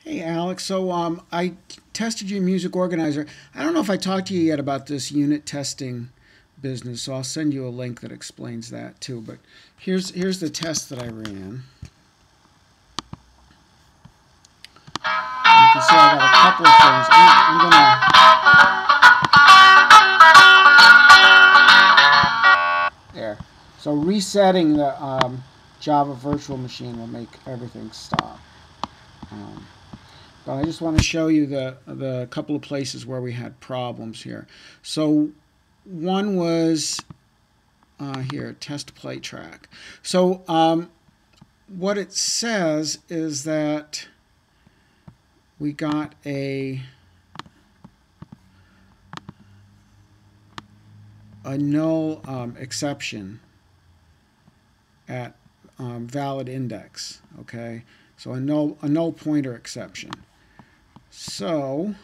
Hey Alex, so I tested your music organizer. I don't know if I talked to you yet about this unit testing business, so I'll send you a link that explains that too. But here's the test that I ran. You can see I got a couple of things. I'm gonna there. So resetting the Java virtual machine will make everything stop. But I just want to show you the couple of places where we had problems here. So one was here, test play track. So what it says is that we got a null exception at valid index. Okay, so a null pointer exception. So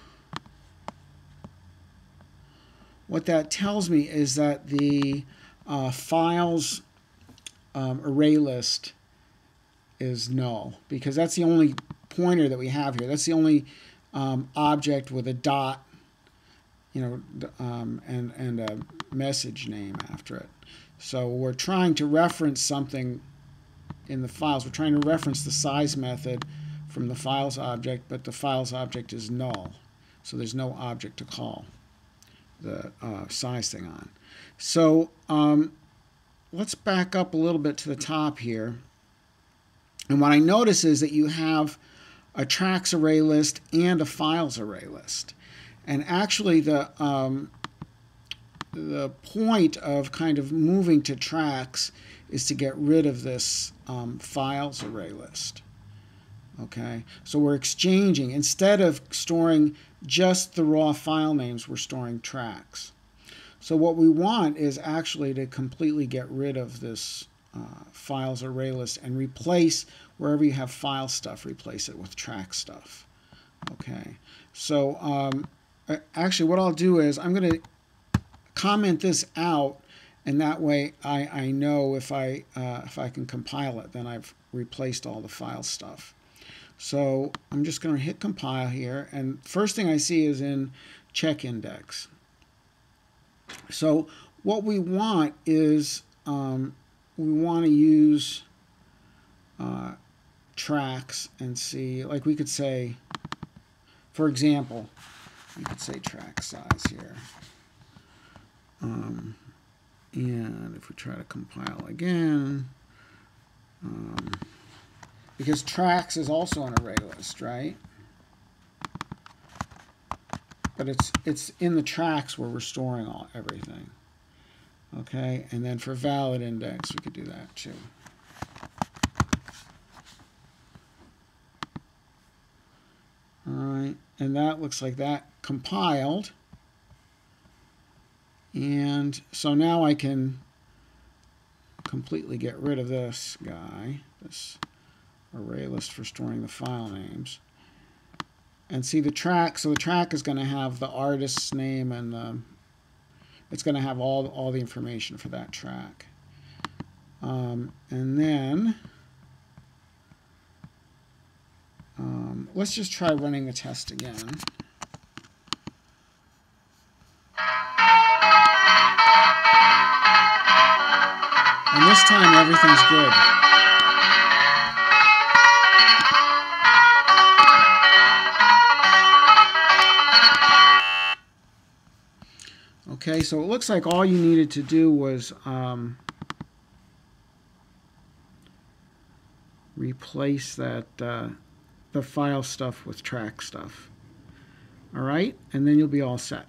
what that tells me is that the files array list is null, because that's the only pointer that we have here. That's the only object with a dot, and a message name after it. So we're trying to reference something in the files. We're trying to reference the size method from the files object, but the files object is null, so there's no object to call the size thing on. So let's back up a little bit to the top here, and what I notice is that you have a tracks array list and a files array list, and actually the point of kind of moving to tracks is to get rid of this files array list. Okay, so we're exchanging. Instead of storing just the raw file names, we're storing tracks. So what we want is actually to completely get rid of this files array list and replace, wherever you have file stuff, replace it with track stuff. Okay, so actually what I'll do is I'm going to comment this out, and that way I know if I can compile it, then I've replaced all the file stuff. So I'm just going to hit compile here, and first thing I see is in check index. So what we want is we want to use tracks and see, like we could say, for example, we could say track size here. And if we try to compile again, because tracks is also an array list, right? But it's in the tracks where we're storing everything. Okay, and then for valid index, we could do that too. All right, and that looks like that compiled. And so now I can completely get rid of this guy, this array list for storing the file names. And see the track, so the track is going to have the artist's name, and it's going to have all the information for that track. And then let's just try running the test again. And this time everything's good. Okay, so it looks like all you needed to do was replace that the file stuff with track stuff. All right, and then you'll be all set.